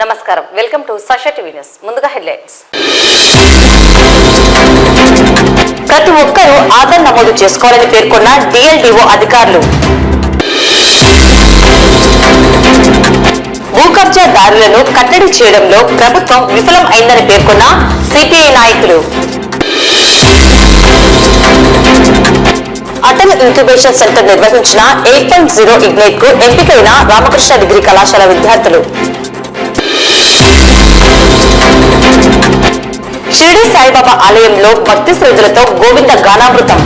నమస్కారం, welcome to Sasha TV news. ముందుగా headlines. ప్రతి ఒక్కరూ ఆధార్ నమోదు చేసుకోవాలని పేర్కొన్న డిఎల్డిఓ అధికారులు. భూ కబ్జాదారులను కట్టడి చేయడంలో ప్రభుత్వం విఫలం అయిందని పేర్కొన్న సిపిఐ నాయకులు. అటల్ ఇంక్యుబేషన్ సెంటర్ నిర్వహించిన 8.0 ఇగ్నైట్ కు ఎంపికైన రామకృష్ణ డిగ్రీ కళాశాల విద్యార్థులు. షిరిడి సాయిబాబా ఆలయంలో భక్తి శ్రద్ధలతో గోవింద గానామృతం.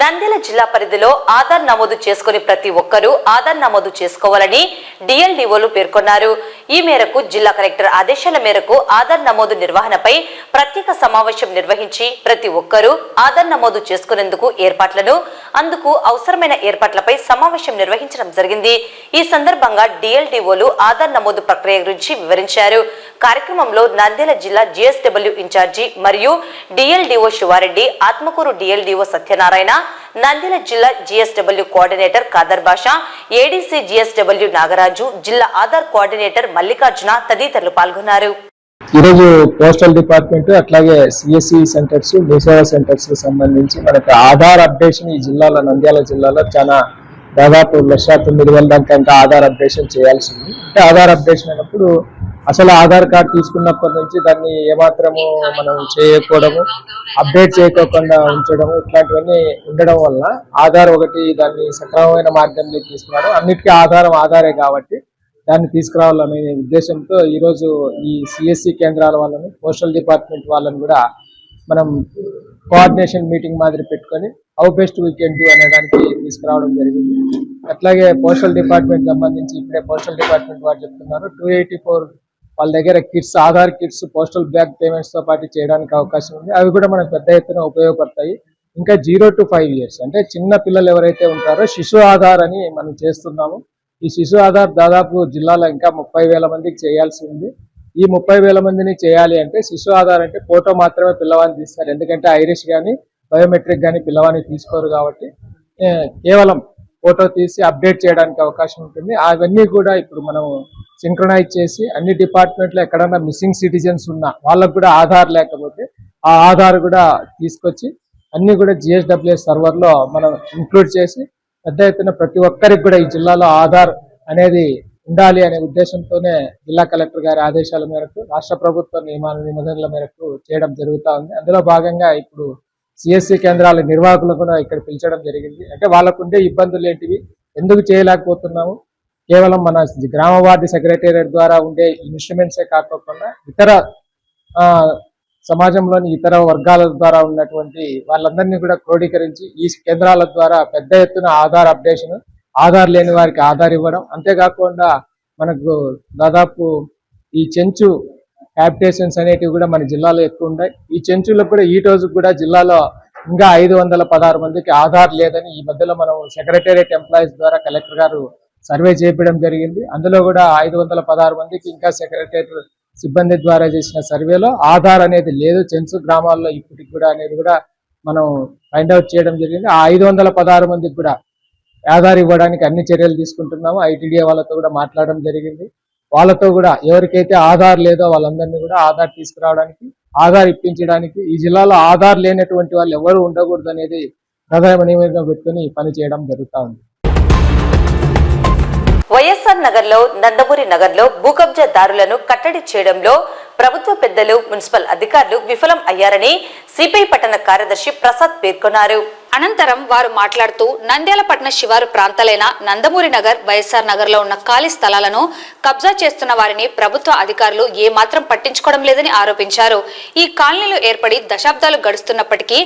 నంద్యాల జిల్లా పరిధిలో ఆధార్ నమోదు చేసుకుని ప్రతి ఒక్కరూ ఆధార్ నమోదు చేసుకోవాలని డిఎల్డిఓలు పేర్కొన్నారు. ఈ మేరకు జిల్లా కలెక్టర్ ఆదేశాల మేరకు ఆధార్ నమోదు నిర్వహణపై ప్రత్యేక సమావేశం నిర్వహించి ప్రతి ఒక్కరూ ఆధార్ నమోదు చేసుకునేందుకు ఏర్పాట్లను, అందుకు అవసరమైన ఏర్పాట్లపై సమావేశం నిర్వహించడం జరిగింది. ఈ సందర్భంగా డిఎల్డిఓలు ఆధార్ నమోదు ప్రక్రియ గురించి వివరించారు. కార్యక్రమంలో నంద్యాల జిల్లా జిఎస్డబ్ల్యూ ఇన్ఛార్జి మరియు డిఎల్డిఓ శివారెడ్డి, ఆత్మకూరు డిఎల్డిఓ సత్యనారాయణ, నంద్యాల జిల్లా జిఎస్డబ్ల్యూ కోఆర్డినేటర్ ఖాదర్ బాషా, ఏడీసీ జిఎస్డబ్ల్యూ నాగరాజు, జిల్లా ఆధార్ కోఆర్డినేటర్ మల్లికార్జున తదితరులు పాల్గొన్నారు. ఈరోజు పోస్టల్ డిపార్ట్మెంట్ అట్లాగే సిఎస్సి సెంటర్స్, మీసేవా సెంటర్స్ కి సంబంధించి మనకు ఆధార్ అప్డేషన్ ఈ జిల్లాలో, నంద్యాల జిల్లాలో చాలా దాదాపు 1,900,000 దాకా ఇంకా ఆధార్ అప్డేషన్ చేయాల్సి ఉంది. అంటే ఆధార్ అప్డేషన్ అయినప్పుడు అసలు ఆధార్ కార్డు తీసుకున్నప్పటి నుంచి దాన్ని ఏమాత్రము మనం చేయకపోవడము, అప్డేట్ చేయకోకుండా ఉంచడము, ఇట్లాంటివన్నీ ఉండడం వల్ల ఆధార్ ఒకటి దాన్ని సక్రమమైన మార్గంలో తీసుకురావడం, అన్నిటికీ ఆధారం ఆధారే కాబట్టి దాన్ని తీసుకురావాలనే ఉద్దేశంతో ఈరోజు ఈ సిఎస్సి కేంద్రాల వాళ్ళని, పోస్టల్ డిపార్ట్మెంట్ వాళ్ళని కూడా మనం కోఆర్డినేషన్ మీటింగ్ మాదిరి పెట్టుకొని how best we can do అనే దానికి తీసుకురావడం జరిగింది. అట్లాగే పోస్టల్ డిపార్ట్మెంట్ సంబంధించి ఇప్పుడే పోస్టల్ డిపార్ట్మెంట్ వారు చెప్తున్నారు 284 వాళ్ళ దగ్గర kits, Aadhaar kits postal bag payments తో పాటు చేయడానికి అవకాశం ఉంది. అవి కూడా మనకు పెద్ద ఎత్తున ఉపయోగపడతాయి. ఇంకా 0 to 5 years అంటే చిన్న పిల్లలు ఎవరైతే ఉంటారో శిశు ఆధార్ అని మనం చేస్తున్నాము. ఈ శిశు ఆధార్ దాదాపు జిల్లాలో ఇంకా 30,000 మందికి చేయాల్సి ఉంది. ఈ 30,000 మందిని చేయాలి అంటే శిశు ఆధార్ అంటే ఫోటో మాత్రమే పిల్లవాడిని తీస్తారు. ఎందుకంటే ఐరిష్ కానీ బయోమెట్రిక్ కానీ పిల్లవాడిని తీసుకోరు కాబట్టి కేవలం ఫోటో తీసి అప్డేట్ చేయడానికి అవకాశం ఉంటుంది. అవన్నీ కూడా ఇప్పుడు మనం సింక్రనైజ్ చేసి అన్ని డిపార్ట్మెంట్లో ఎక్కడన్నా మిస్సింగ్ సిటిజన్స్ ఉన్నా వాళ్ళకు కూడా ఆధార్ లేకపోతే ఆ ఆధార్ కూడా తీసుకొచ్చి అన్ని కూడా జిఎస్డబ్ల్యూఎస్ సర్వర్లో మనం ఇంక్లూడ్ చేసి పెద్ద ఎత్తున ప్రతి ఒక్కరికి కూడా ఈ జిల్లాలో ఆధార్ అనేది ఉండాలి అనే ఉద్దేశంతోనే జిల్లా కలెక్టర్ గారి ఆదేశాల మేరకు, రాష్ట్ర ప్రభుత్వ నిబంధనల మేరకు చేయడం జరుగుతూ ఉంది. అందులో భాగంగా ఇప్పుడు సిఎస్సి కేంద్రాల నిర్వాహకులు కూడా ఇక్కడ పిలిచడం జరిగింది. అంటే వాళ్ళకు ఉండే ఇబ్బందులు ఏంటివి, ఎందుకు చేయలేకపోతున్నాము, కేవలం మన గ్రామ వార్డు సెక్రటేరియట్ ద్వారా ఉండే ఇన్స్ట్రుమెంట్సే కాకుండా ఇతర సమాజంలోని ఇతర వర్గాల ద్వారా ఉన్నటువంటి వాళ్ళందరినీ కూడా క్రోడీకరించి ఈ కేంద్రాల ద్వారా పెద్ద ఎత్తున ఆధార్ అప్డేషన్, ఆధార్ లేని వారికి ఆధార్ ఇవ్వడం, అంతేకాకుండా మనకు దాదాపు ఈ చెంచు హ్యాబిటేషన్స్ అనేటివి కూడా మన జిల్లాలో ఎక్కువ ఉన్నాయి. ఈ చెంచులకు కూడా ఈ రోజు కూడా జిల్లాలో ఇంకా 516 మందికి ఆధార్ లేదని ఈ మధ్యలో మనం సెక్రటేరియట్ ఎంప్లాయీస్ ద్వారా కలెక్టర్ గారు సర్వే చేయించడం జరిగింది. అందులో కూడా 516 మందికి ఇంకా సెక్రటేరియట్ సిబ్బంది ద్వారా చేసిన సర్వేలో ఆధార్ అనేది లేదు చెంచు గ్రామాల్లో ఇప్పటికి కూడా అనేది కూడా మనం ఫైండ్ అవుట్ చేయడం జరిగింది. ఆ 516 మందికి కూడా ఆధార్ ఇవ్వడానికి అన్ని చర్యలు తీసుకుంటున్నాము. ఐటీడీఏ వాళ్ళతో కూడా మాట్లాడడం జరిగింది. వాళ్ళతో కూడా ఎవరికైతే ఆధార్ లేదో వాళ్ళందరినీ కూడా ఆధార్ తీసుకురావడానికి, ఆధార్ ఇప్పించడానికి, ఈ జిల్లాలో ఆధార్ లేనటువంటి వాళ్ళు ఎవరు ఉండకూడదు అనేది ప్రధాన నివేదిక పెట్టుకుని పని చేయడం జరుగుతూ ఉంది. వైఎస్ఆర్ నగర్ లో, నందమూరి నగర్ లో భూ కబ్జాదారులను కట్టడి చేయడంలో ప్రభుత్వ పెద్దలు, మున్సిపల్ అధికారులు విఫలం అయ్యారని సిపిఐ పట్టణ కార్యదర్శి ప్రసాద్ పేర్కొన్నారు. అనంతరం వారు మాట్లాడుతూ నంద్యాల పట్టణ శివారు ప్రాంతాలైన నందమూరి నగర్, వైఎస్ఆర్ నగర్ లో ఉన్న ఖాళీ స్థలాలను కబ్జా చేస్తున్న వారిని ప్రభుత్వ అధికారులు ఏమాత్రం పట్టించుకోవడం లేదని ఆరోపించారు. ఈ కాలనీలు ఏర్పడి దశాబ్దాలు గడుస్తున్నప్పటికీ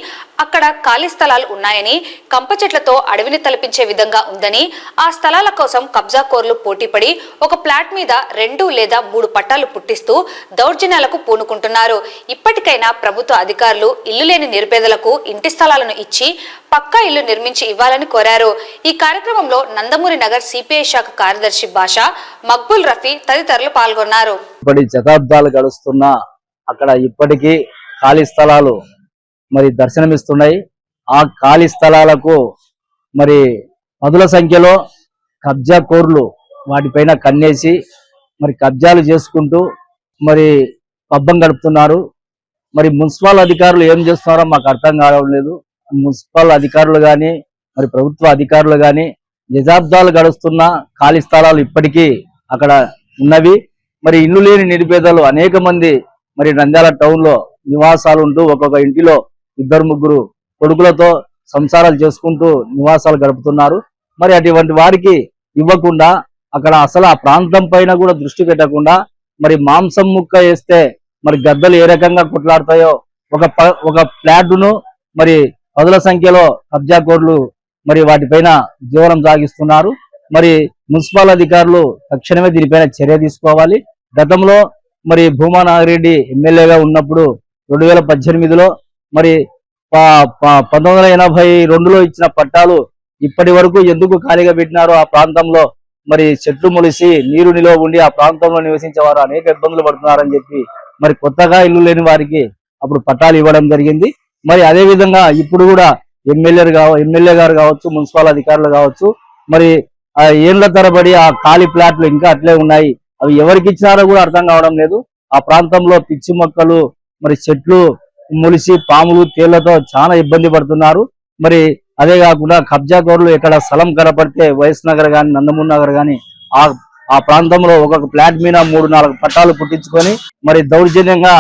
అక్కడ ఖాళీ స్థలాలు ఉన్నాయని, కంప చెట్లతో అడవిని తలపించే విధంగా ఉందని, ఆ స్థలాల కోసం కబ్జాకోర్లు పోటీపడి ఒక ప్లాట్ మీద 2 లేదా 3 పట్టాలు పుట్టిస్తూ దౌర్జన్యాలకు పూనుకుంటున్నారు. ఇప్పటికైనా ప్రభుత్వ అధికారులు ఇల్లు లేని నిరుపేదలకు ఇంటి స్థలాలను ఇచ్చి పక్కా ఇల్లు నిర్మించి ఇవ్వాలని కోరారు. ఈ కార్యక్రమంలో నందమూరి నగర్ సిపిఐ శాఖ కార్యదర్శి బాషా, మక్బుల్ రఫీ తదితరులు పాల్గొన్నారు. శతాబ్దాలు గడుస్తున్నా అక్కడ ఇప్పటికీ ఖాళీ స్థలాలు మరి దర్శనమిస్తున్నాయి. ఆ ఖాళీ స్థలాలకు మరి పదుల సంఖ్యలో కబ్జా కోర్లు వాటిపైన కన్నేసి మరి కబ్జాలు చేసుకుంటూ మరి పబ్బం గడుపుతున్నారు. మరి మున్సిపల్ అధికారులు ఏం చేస్తున్నారో మాకు అర్థం కావడం లేదు. మున్సిపల్ అధికారులు కానీ మరి ప్రభుత్వ అధికారులు కానీ దశాబ్దాలు గడుస్తున్న ఖాళీ స్థలాలు ఇప్పటికీ అక్కడ ఉన్నవి. మరి ఇల్లు లేని నిరుపేదలు అనేక మంది మరి నంద్యాల టౌన్ లో నివాసాలు ఉంటూ ఒక్కొక్క ఇంటిలో 2-3 కొడుకులతో సంసారాలు చేసుకుంటూ నివాసాలు గడుపుతున్నారు. మరి అటువంటి వారికి ఇవ్వకుండా అక్కడ అసలు ఆ ప్రాంతం పైన కూడా దృష్టి పెట్టకుండా మరి మాంసం ముక్క వేస్తే మరి గద్దలు ఏ రకంగా కొట్లాడతాయో ఒక ఫ్లాట్ను మరి పదుల సంఖ్యలో కబ్జా కోర్లు మరి వాటిపైన జీవనం సాగిస్తున్నారు. మరి మున్సిపల్ అధికారులు తక్షణమే దీనిపైన చర్య తీసుకోవాలి. గతంలో మరి భూమా నాగిరెడ్డి ఎమ్మెల్యేగా ఉన్నప్పుడు 2018లో మరి 1982లో ఇచ్చిన పట్టాలు ఇప్పటి వరకు ఎందుకు ఖాళీగా పెట్టినారో ఆ ప్రాంతంలో మరి చెట్లు మొలిసి నీరు నిలువ ఉండి ఆ ప్రాంతంలో నివసించే వారు అనేక ఇబ్బందులు పడుతున్నారని చెప్పి మరి కొత్తగా ఇల్లు లేని వారికి అప్పుడు పట్టాలు ఇవ్వడం జరిగింది. మరి అదే విధంగా ఇప్పుడు కూడా ఎమ్మెల్యే గారు కావచ్చు, మున్సిపల్ అధికారులు కావచ్చు, మరి ఏళ్ల తరబడి ఆ ఖాళీ ప్లాట్లు ఇంకా అట్లే ఉన్నాయి. అవి ఎవరికి ఇచ్చినారో కూడా అర్థం కావడం లేదు. ఆ ప్రాంతంలో పిచ్చి మొక్కలు మరి చెట్లు మొలిసి పాములు తేళ్లతో చాలా ఇబ్బంది పడుతున్నారు. మరి అదే కాకుండా కబ్జా కోర్లు ఎక్కడ స్థలం కనపడితే వైఎస్ నగర్ కానీ నందమూరి నగర్ కానీ ఆ ప్రాంతంలో ఒక్కొక్క ఫ్లాట్ మీద 3-4 పట్టాలు పుట్టించుకొని మరి దౌర్జన్యంగా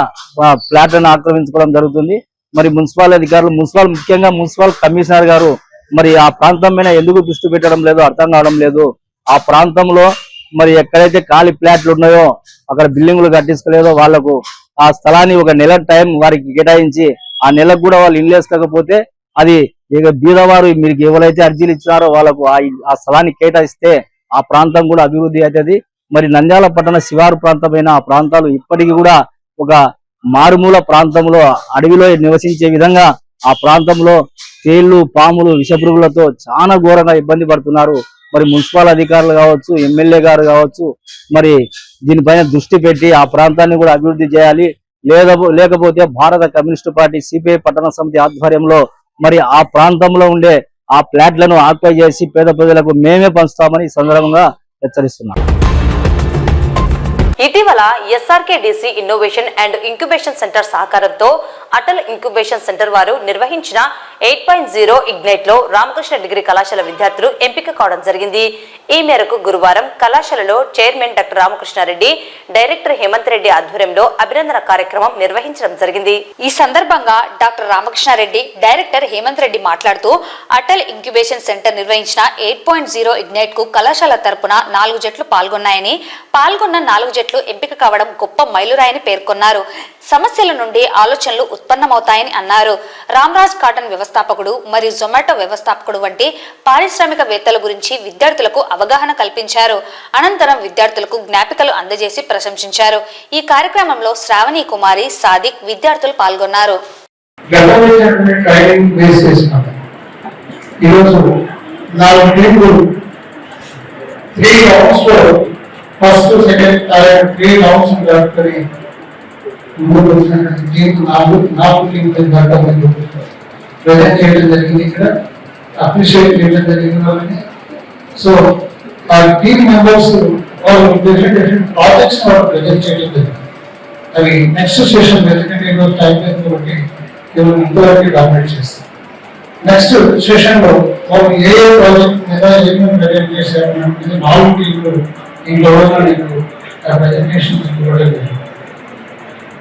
ఫ్లాట్లను ఆక్రమించుకోవడం జరుగుతుంది. మరి మున్సిపల్ అధికారులు ముఖ్యంగా మున్సిపల్ కమిషనర్ గారు మరి ఆ ప్రాంతం మీద ఎందుకు దృష్టి పెట్టడం లేదో అర్థం కావడం లేదు. ఆ ప్రాంతంలో మరి ఎక్కడైతే ఖాళీ ఫ్లాట్లు ఉన్నాయో అక్కడ బిల్డింగులు కట్టించుకోలేదో వాళ్లకు ఆ స్థలాన్ని ఒక నెల టైం వారికి కేటాయించి ఆ నెలకు కూడా వాళ్ళు ఇల్లు వేసుకోకపోతే అది ఇక బీదవారు మీకు ఎవరైతే అర్జీలు ఇచ్చినారో వాళ్ళకు ఆ స్థలాన్ని కేటాయిస్తే ఆ ప్రాంతం కూడా అభివృద్ధి అవుతుంది. మరి నంద్యాల పట్టణ శివారు ప్రాంతమైన ఆ ప్రాంతాలు ఇప్పటికీ కూడా ఒక మారుమూల ప్రాంతంలో అడవిలో నివసించే విధంగా ఆ ప్రాంతంలో తేళ్లు పాములు విషపురుగులతో చాలా ఘోరంగా ఇబ్బంది పడుతున్నారు. మరి మున్సిపల్ అధికారులు కావచ్చు, ఎమ్మెల్యే గారు కావచ్చు, మరి దీనిపైన దృష్టి పెట్టి ఆ ప్రాంతాన్ని కూడా అభివృద్ధి చేయాలి. లేకపోతే భారత కమ్యూనిస్టు పార్టీ సిపిఐ పట్టణ సమితి ఆధ్వర్యంలో మరి ఆ ప్రాంతంలో ఉండే ఆ ఫ్లాట్లను ఆక్యుపై చేసి పేద ప్రజలకు మేమే పంచుతామని ఈ సందర్భంగా హెచ్చరిస్తున్నాం. ఇటీవల ఎస్ఆర్కేడిసి ఇన్నోవేషన్ అండ్ ఇంక్యుబేషన్ సెంటర్ సహకారంతో అటల్ ఇంక్యుబేషన్ సెంటర్ వారు నిర్వహించిన 8.0 ఇగ్నైట్ లో రామకృష్ణ డిగ్రీ కళాశాల విద్యార్థులు ఎంపిక కావడం జరిగింది. ఈ మేరకు గురువారం కళాశాలలో chairman doctor Ramakrishna Reddy, director Hemanth Reddy ఆధ్వర్యంలో అభినందన కార్యక్రమం నిర్వహించడం జరిగింది. ఈ సందర్భంగా డాక్టర్ రామకృష్ణారెడ్డి, డైరెక్టర్ హేమంత్ రెడ్డి మాట్లాడుతూ అటల్ ఇంక్యుబేషన్ సెంటర్ నిర్వహించిన 8.0 ఇగ్నైట్ కు కళాశాల తరపున 4 జట్లు పాల్గొన్నాయని, పాల్గొన్న 4 జట్లు ఎంపిక కావడం గొప్ప మైలురాయని పేర్కొన్నారు. సమస్యల నుండి ఆలోచనలు ఉత్పన్నమవుతాయని అన్నారు. రామ్రాజ్ కాటన్ వ్యవస్థాపకుడు మరియు జొమాటో వ్యవస్థాపకుడు వంటి పారిశ్రామికవేత్తల గురించి విద్యార్థులకు అవగాహన కల్పించారు. అనంతరం విద్యార్థులకు జ్ఞాపికలు అందజేసి ప్రశంసించారు. ఈ కార్యక్రమంలో శ్రావణి కుమారి, సాదిక్ విద్యార్థులు పాల్గొన్నారు. ఫస్ట్ సెకండ్ థర్డ్ 3 రౌండ్స్ జరుపుకొని ముందుకు వచ్చినటువంటి టీం నాలుగు టీం ప్రజెంట్ చేయడం జరిగింది. ఇక్కడ అప్రిషియేట్ చేయడం జరిగింది వాళ్ళని. సో ఆ టీమ్ మెంబర్స్ వాళ్ళు డిఫరెంట్ ప్రాజెక్ట్స్ వాళ్ళు ప్రజెంట్ చేయడం జరిగింది. అవి నెక్స్ట్ సెషన్ ఎందుకంటే ఈరోజు టైం లేదు కాబట్టి ఈరోజు ఇంతవరకు డామినేట్ చేస్తాం. నెక్స్ట్ సెషన్ లో వాళ్ళు ఏ ప్రాజెక్ట్ మీద ఏమేమి ప్రజెంట్ చేశారు 4 టీంలు ఈ గవర్నర్ నీకు ప్రెజెంటేషన్ ఇవ్వడం జరిగింది.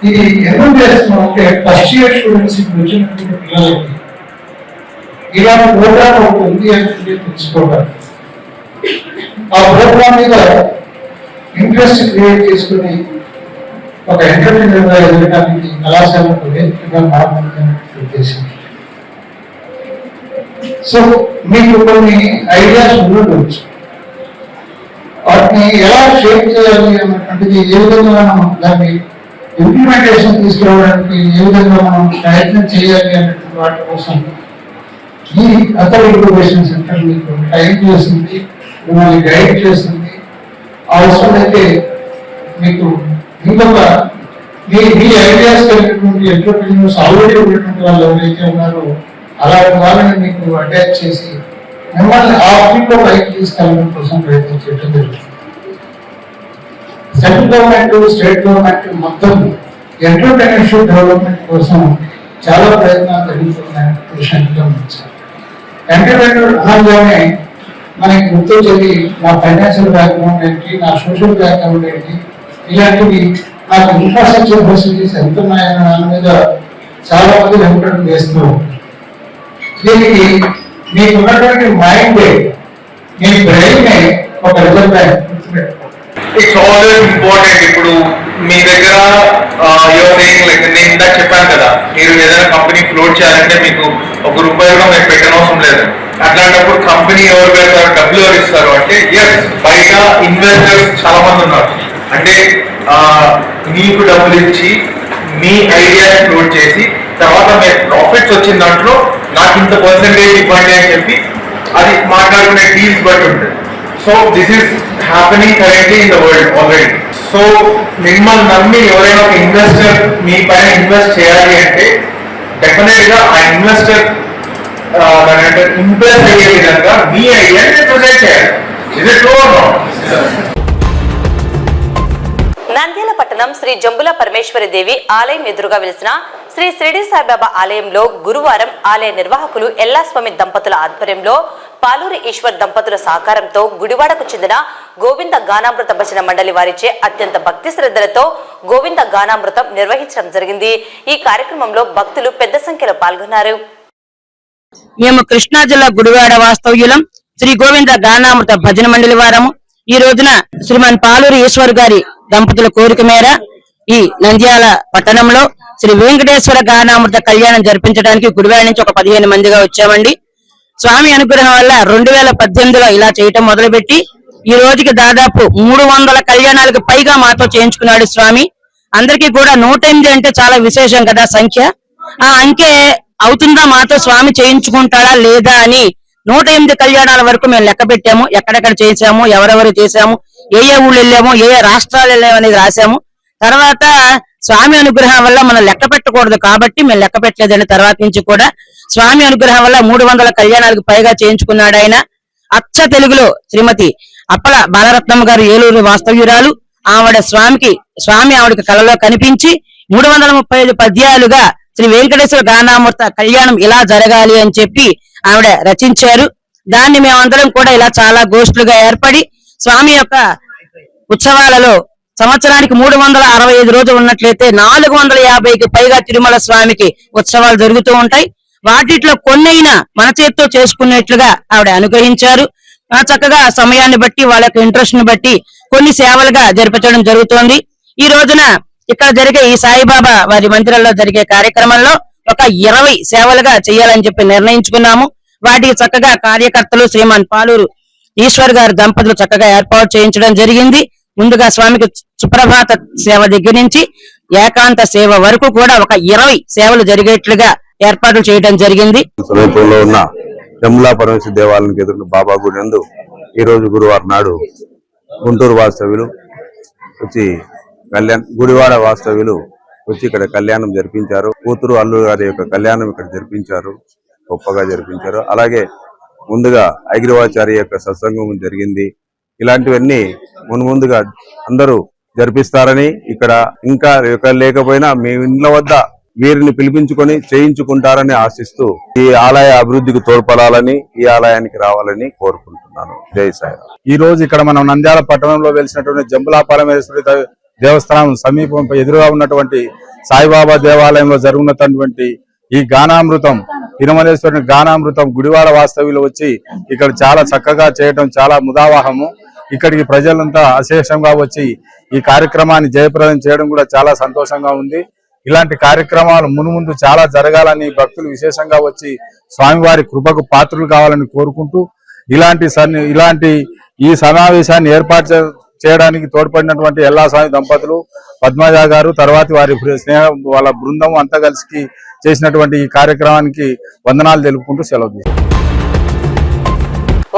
ఇది ఎందుకు చేస్తున్నాం అంటే ఫస్ట్ ఇయర్ స్టూడెంట్స్ వచ్చినటువంటి పిల్లలకి ఇలాంటి ప్రోగ్రామ్ ఒకటి ఉంది అని తెలుసుకోవడం, ఆ ప్రోగ్రామ్ మీద ఇంట్రెస్ట్ క్రియేట్ చేసుకుని ఒక ఎంటర్ప్రీనర్ గా ఎదగడానికి కళాశాలకు వేదికగా మారుతుందనే ఉద్దేశం. సో మీకు కొన్ని ఐడియాస్ ఉండవచ్చు, వాటిని ఎలా షేప్ చేయాలి అన్నటువంటిది, ఏ విధంగా మనం దాన్ని ఇంప్లిమెంటేషన్ తీసుకురావడానికి ఏ విధంగా మనం ప్రయత్నం చేయాలి అన్నటువంటి వాటి కోసం ఈ అటల్ ఇంక్యుబేషన్ సెంటర్ మీకు టైం చేస్తుంది, మిమ్మల్ని గైడ్ చేస్తుంది. అవసరమైతే మీకు ఇంకొక మీ ఐడియాస్ కలిగినటువంటి ఎంటర్ప్రీనర్స్ ఆల్రెడీ ఉన్నటువంటి వాళ్ళు ఎవరైతే ఉన్నారో అలాంటి వాళ్ళని మీకు అటాచ్ చేసి మిమ్మల్ని ఆ ఫీల్డ్లో పైకి తీసుకెళ్ళడం కోసం ప్రయత్నం చేయడం జరుగుతుంది. సెంట్రల్ గవర్నమెంట్, స్టేట్ గవర్నమెంట్ మొత్తం ఎంటర్‌ప్రెన్యూర్‌షిప్ డెవలప్మెంట్ కోసం చాలా ప్రయత్నాలు జరుగుతున్న విషయాన్ని గమనించాలి. ఎంటర్‌ప్రెన్యూర్ అనగానే మనకి గుర్తొచ్చేది నా ఫైనాన్షియల్ బ్యాక్గ్రౌండ్ ఏంటి, నా సోషల్ బ్యాక్గ్రౌండ్ ఏంటి, ఇలాంటివి నాకు ఇన్ఫ్రాస్ట్రక్చర్ ఫెసిలిటీస్ ఎంత ఉన్నాయన్న దాని మీద చాలా మంది వెంకటం చేస్తూ దీనికి మీకు ఉన్నటువంటి మైండే, మీ బ్రెయినే ఒక reserve bank. It's always important. ఇప్పుడు మీ దగ్గర యువర్ సేయింగ్ లైక్ నేను ఇందాక చెప్పాను కదా, మీరు ఏదైనా కంపెనీ ఫ్లోట్ చేయాలంటే మీకు ₹1 కూడా మీరు పెట్టనవసరం లేదు. అట్లాంటప్పుడు కంపెనీ ఎవరు పెడతారు, డబ్బులు ఎవరు ఇస్తారు అంటే ఎస్, బయట ఇన్వెస్టర్స్ చాలా మంది ఉన్నారు. అంటే మీకు డబ్బులు ఇచ్చి మీ ఐడియాని ఫ్లోట్ చేసి తర్వాత మీరు ప్రాఫిట్స్ వచ్చిన దాంట్లో నాకు ఇంత పర్సెంటేజ్ ఇవ్వండి అని చెప్పి అది మాట్లాడుకునే డీల్స్ బట్టి ఉంటుంది. So this is happening currently in the world already. So మిమ్మల్ని నమ్మి ఎవరైనా ఒక ఇన్వెస్టర్ మీ పైన ఇన్వెస్ట్ చేయాలి అంటే డెఫినెట్ గా ఆ ఇన్వెస్టర్ ఇంప్రెస్ అయ్యే విధంగా మీ ఐడియాని ప్రొజెక్ట్ చేయాలి. Is it true or not? Nandyal పట్టణం శ్రీ జంబుల పరమేశ్వరి దేవి ఆలయం ఎదురుగా వెలిసిన శ్రీ షిరిడి సాయిబాబా ఆలయంలో గురువారం ఆలయ నిర్వాహకులు ఎల్లాస్వామి దంపతుల ఆధ్వర్యంలో పాలూరి ఈశ్వర్ దంపతుల సహకారంతో గుడివాడకు చెందిన గోవింద గానామృత భజన మండలి వారిచే అత్యంత భక్తి శ్రద్ధలతో గోవింద గానామృతం నిర్వహించడం జరిగింది. ఈ కార్యక్రమంలో భక్తులు పెద్ద సంఖ్యలో పాల్గొన్నారు. మేము కృష్ణా జిల్లా గుడివాడ వాస్తవ్యులం శ్రీ గోవింద గానామృత భజన మండలి వారము. ఈ రోజున శ్రీమాన్ పాలూరి ఈశ్వర్ గారి దంపతుల కోరిక మేర ఈ నంద్యాల పట్టణంలో శ్రీ వెంకటేశ్వర గానామృత కళ్యాణం జరిపించడానికి గుడివాడ నుంచి ఒక 15 మందిగా వచ్చామండి. స్వామి అనుగ్రహం వల్ల 2018లో ఇలా చేయటం మొదలుపెట్టి ఈ రోజుకి దాదాపు 300 కళ్యాణాలకు పైగా మాతో చేయించుకున్నాడు స్వామి. అందరికీ కూడా 108 అంటే చాలా విశేషం కదా సంఖ్య. ఆ అంకె అవుతుందా మాతో స్వామి చేయించుకుంటాడా లేదా అని 108 కళ్యాణాల వరకు మేము లెక్క పెట్టాము. ఎక్కడెక్కడ చేసాము, ఎవరెవరు చేసాము, ఏ ఊళ్ళు వెళ్ళాము, ఏ రాష్ట్రాలు వెళ్ళాము అనేది రాసాము. తర్వాత స్వామి అనుగ్రహం వల్ల మనం లెక్క పెట్టకూడదు కాబట్టి మేము లెక్క పెట్టలేదండి. తర్వాత నుంచి కూడా స్వామి అనుగ్రహం వల్ల 300 కళ్యాణాలకు పైగా చేయించుకున్నాడు ఆయన. అచ్చ తెలుగులో శ్రీమతి అప్పల బాలరత్నం గారు ఏలూరు వాస్తవ్యురాలు. స్వామి ఆవిడకి కలలో కనిపించి 335 పద్యాలుగా శ్రీ వెంకటేశ్వర గానామృత కళ్యాణం ఇలా జరగాలి అని చెప్పి ఆవిడ రచించారు. దాన్ని మేమందరం కూడా ఇలా చాలా గోష్ఠులుగా ఏర్పడి స్వామి యొక్క ఉత్సవాలలో సంవత్సరానికి 365 రోజులు ఉన్నట్లయితే 450కి పైగా తిరుమల స్వామికి ఉత్సవాలు జరుగుతూ ఉంటాయి. వాటిలో కొన్నైనా మన చేతితో చేసుకునేట్లుగా ఆవిడ అనుగ్రహించారు. చక్కగా సమయాన్ని బట్టి వాళ్ళ యొక్క ఇంట్రెస్ట్ ని బట్టి కొన్ని సేవలుగా జరిపించడం జరుగుతోంది. ఈ రోజున ఇక్కడ జరిగే ఈ సాయిబాబా వారి మందిరంలో జరిగే కార్యక్రమంలో ఒక 20 సేవలుగా చేయాలని చెప్పి నిర్ణయించుకున్నాము. వాటికి చక్కగా కార్యకర్తలు శ్రీమాన్ పాలూరు ఈశ్వర్ గారి దంపతులు చక్కగా ఏర్పాటు చేయించడం జరిగింది. ముందుగా స్వామికి సుప్రభాత సేవ దగ్గర నుంచి ఏకాంత సేవ వరకు కూడా ఒక 20 సేవలు జరిగేట్లుగా ఏర్పాట్లు చేయడం జరిగింది. సమీపంలో ఉన్న జంబుల పరమేశ్వరి దేవాలయానికి ఎదురు బాబా గుడి నందు ఈ రోజు గురువారం నాడు గుంటూరు వాస్తవ్యులు వచ్చి గుడివాడ వాస్తవ్యులు వచ్చి ఇక్కడ కళ్యాణం జరిపించారు. కూతురు అల్లుడు గారి యొక్క కళ్యాణం ఇక్కడ జరిపించారు, గొప్పగా జరిపించారు. అలాగే ముందుగా ఐగిరవాచారి యొక్క సత్సంగం జరిగింది. ఇలాంటివన్నీ ముందుగా అందరూ జరిపిస్తారని, ఇక్కడ ఇంకా లేకపోయినా మీ ఇండ్ల వద్ద వీరిని పిలిపించుకొని చేయించుకుంటారని ఆశిస్తూ ఈ ఆలయ అభివృద్ధికి తోడ్పడాలని, ఈ ఆలయానికి రావాలని కోరుకుంటున్నాను. జై సాయి. ఈ రోజు ఇక్కడ మనం నంద్యాల పట్టణంలో వెలిసినటువంటి జంబుల పరమేశ్వరి దేవస్థానం సమీపం ఎదురుగా ఉన్నటువంటి సాయిబాబా దేవాలయంలో జరుగుతున్నటువంటి ఈ గానామృతం, తిరుమలేశ్వరుని గానామృతం గుడివాడ వాస్తవ్యులు వచ్చి ఇక్కడ చాలా చక్కగా చేయడం చాలా ముదావాహము. ఇక్కడికి ప్రజలంతా అశేషంగా వచ్చి ఈ కార్యక్రమాన్ని జయప్రదం చేయడం కూడా చాలా సంతోషంగా ఉంది. ఇలాంటి కార్యక్రమాలు మునుముందు చాలా జరగాలని భక్తులు విశేషంగా వచ్చి స్వామివారి కృపకు పాత్రులు కావాలని కోరుకుంటూ ఇలాంటి ఈ సమావేశాన్ని ఏర్పాటు చేయడానికి తోడ్పడినటువంటి ఎల్లాస్వామి దంపతులు, పద్మజ గారు, తర్వాత వారి వాళ్ళ బృందం అంతా కలిసి చేసినటువంటి ఈ కార్యక్రమానికి వందనాలు తెలుపుకుంటూ సెలవు తీసుకుంటాం.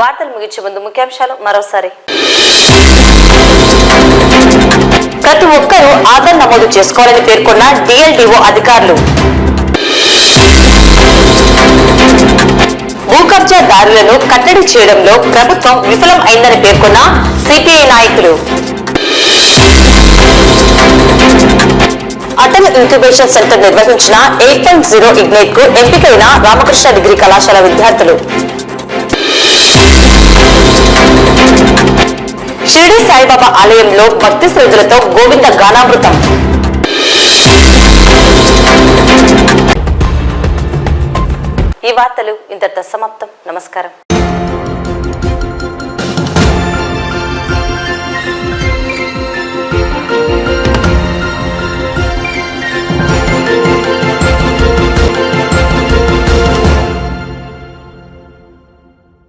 వార్తలు ముగించే ముందు ముఖ్యాంశాలు మరోసారి. ప్రతి ఒక్కరూ ఆధార్ నమోదు చేసుకోవాలని పేర్కొన్న DLDO అధికారులు. భూ కబ్జాదారులను కట్టడి చేయడంలో ప్రభుత్వం విఫలం అయిందని పేర్కొన్న సిపిఐ నాయకులు. అటల్ ఇంక్యుబేషన్ సెంటర్ నిర్వహించిన 8.0 ఇగ్నైట్ కు ఎంపికైన రామకృష్ణ డిగ్రీ కళాశాల విద్యార్థులు. షిరిడి సాయిబాబా ఆలయంలో భక్తి శ్రద్ధలతో గోవింద గానామృతం. ఈ వార్తలు ఇంతటితో సమాప్తం. నమస్కారం.